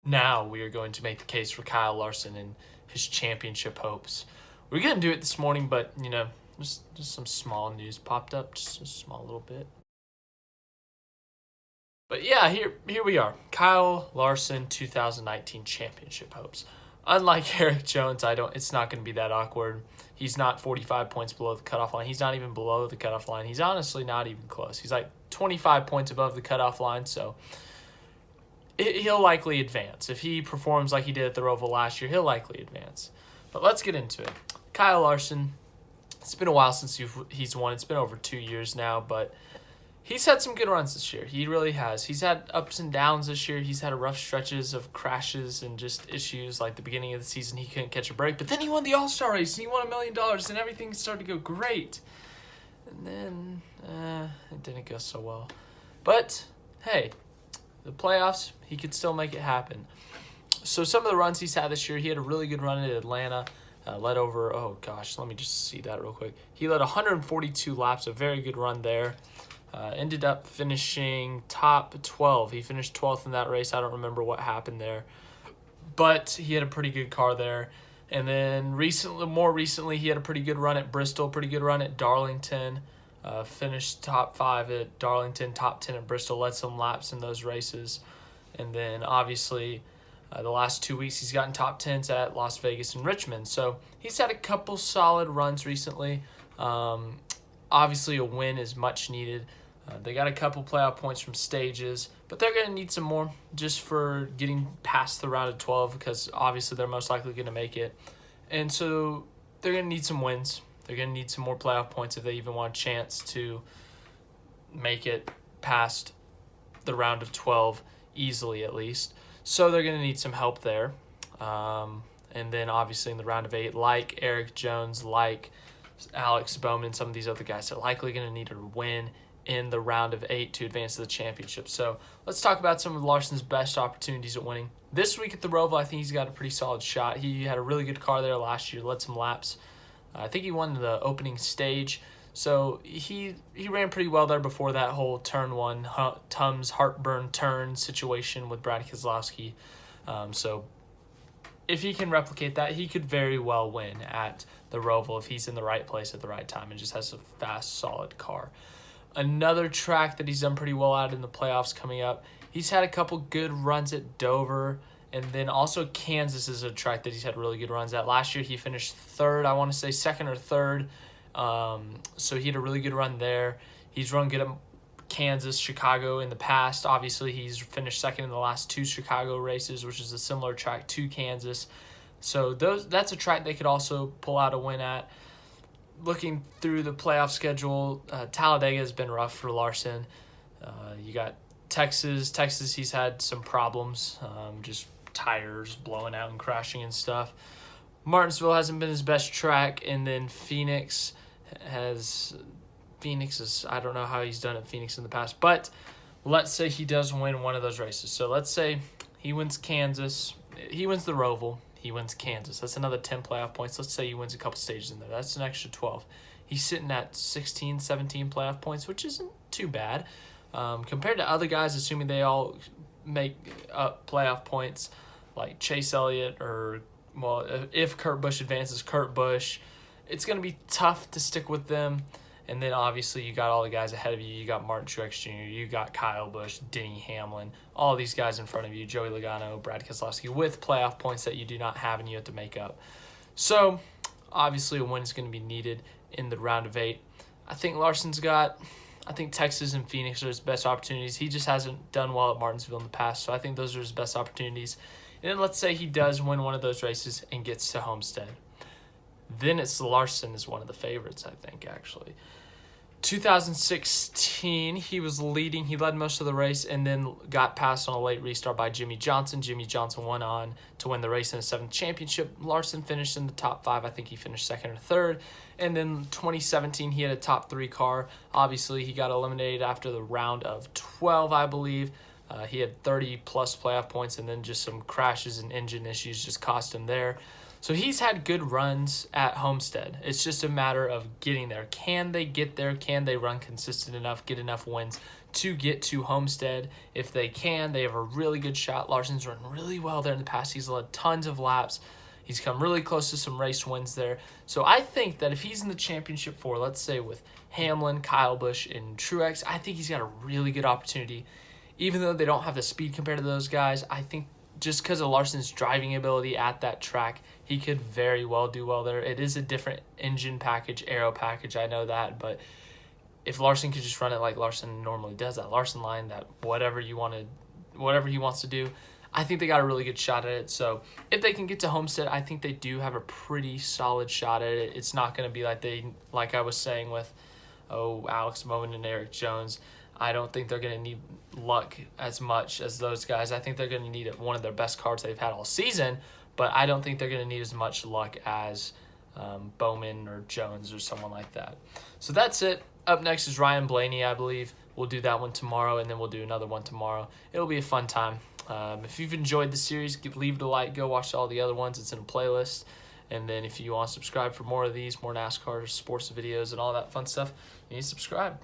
Now we are going to make the case for Kyle Larson and his championship hopes. We're going to do it this morning, but, just some small news popped up, just a small little bit. But yeah, here we are. Kyle Larson 2019 championship hopes. Unlike Eric Jones, it's not going to be that awkward. He's not 45 points below the cutoff line. He's not even below the cutoff line. He's honestly not even close. He's like 25 points above the cutoff line, so he'll likely advance. If he performs like he did at the Roval last year, he'll likely advance. But let's get into it. Kyle Larson, it's been a while since he's won. It's been over 2 years now, but he's had some good runs this year. He really has. He's had ups and downs this year. He's had rough stretches of crashes and just issues. Like the beginning of the season, he couldn't catch a break. But then he won the All-Star race, and he won $1 million, and everything started to go great. And then it didn't go so well. But, hey, the playoffs, he could still make it happen. So some of the runs he's had this year, he had a really good run at Atlanta. Led over, let me just see that real quick. He led 142 laps, a very good run there. Ended up finishing top 12. He finished 12th in that race. I don't remember what happened there. But he had a pretty good car there. And then more recently, he had a pretty good run at Bristol, pretty good run at Darlington. Finished top 5 at Darlington, top 10 at Bristol, led some laps in those races. And then obviously the last 2 weeks he's gotten top 10s at Las Vegas and Richmond. So he's had a couple solid runs recently. Obviously a win is much needed. They got a couple playoff points from stages, but they're going to need some more just for getting past the round of 12 because obviously they're most likely going to make it. And so they're going to need some wins. They're going to need some more playoff points if they even want a chance to make it past the round of 12 easily at least. So they're going to need some help there. And then obviously in the round of 8, like Eric Jones, like Alex Bowman, some of these other guys are likely going to need a win in the round of 8 to advance to the championship. So let's talk about some of Larson's best opportunities at winning. This week at the Roval, I think he's got a pretty solid shot. He had a really good car there last year, led some laps. I think he won the opening stage. So he ran pretty well there before that whole turn 1 Tums heartburn turn situation with Brad Keselowski. So if he can replicate that, he could very well win at the Roval if he's in the right place at the right time and just has a fast, solid car. Another track that he's done pretty well at in the playoffs coming up, he's had a couple good runs at Dover, and then also Kansas is a track that he's had really good runs at. Last year he finished third, I want to say second or third, so he had a really good run there. He's run good at Kansas, Chicago in the past. Obviously, he's finished second in the last 2 Chicago races, which is a similar track to Kansas. So that's a track they could also pull out a win at. Looking through the playoff schedule, Talladega has been rough for Larson. You got Texas. Texas, he's had some problems, just tires blowing out and crashing and stuff. Martinsville hasn't been his best track, and then Phoenix is, I don't know how he's done at Phoenix in the past, but let's say he does win one of those races. So let's say he wins Kansas, he wins the Roval, he wins Kansas. That's another 10 playoff points. Let's say he wins a couple stages in there. That's an extra 12. He's sitting at 16, 17 playoff points, which isn't too bad. Compared to other guys, assuming they all make up playoff points, like Chase Elliott if Kurt Busch advances, Kurt Busch, it's going to be tough to stick with them. And then obviously you got all the guys ahead of you. You got Martin Truex Jr., you got Kyle Busch, Denny Hamlin, all these guys in front of you, Joey Logano, Brad Keselowski, with playoff points that you do not have and you have to make up. So obviously a win is going to be needed in the round of 8. I think Texas and Phoenix are his best opportunities. He just hasn't done well at Martinsville in the past, so I think those are his best opportunities. And then let's say he does win one of those races and gets to Homestead. Then it's Larson is one of the favorites, I think, actually. 2016, he was leading. He led most of the race and then got passed on a late restart by Jimmy Johnson. Jimmy Johnson went on to win the race in a 7th championship. Larson finished in the top 5. I think he finished second or third. And then 2017, he had a top 3 car. Obviously, he got eliminated after the round of 12, I believe. He had 30-plus playoff points, and then just some crashes and engine issues just cost him there. So he's had good runs at Homestead. It's just a matter of getting there. Can they get there? Can they run consistent enough, get enough wins to get to Homestead. If they can, they have a really good shot. Larson's run really well there in the past. He's led tons of laps. He's come really close to some race wins there. So I think that if he's in the championship four, let's say with Hamlin, Kyle Busch, and Truex, I think he's got a really good opportunity. Even though they don't have the speed compared to those guys, I think just because of Larson's driving ability at that track, he could very well do well there. It is a different engine package, aero package, I know that, but if Larson could just run it like Larson normally does, that Larson line, that whatever he wants to do, I think they got a really good shot at it. So if they can get to Homestead, I think they do have a pretty solid shot at it. It's not going to be like I was saying with Alex Bowman and Eric Jones. I don't think they're going to need luck as much as those guys. I think they're going to need one of their best cars they've had all season, but I don't think they're going to need as much luck as Bowman or Jones or someone like that. So that's it. Up next is Ryan Blaney, I believe. We'll do that one tomorrow, and then we'll do another one tomorrow. It'll be a fun time. If you've enjoyed the series, leave it a like. Go watch all the other ones. It's in a playlist. And then if you want to subscribe for more of these, more NASCAR sports videos and all that fun stuff, you need to subscribe.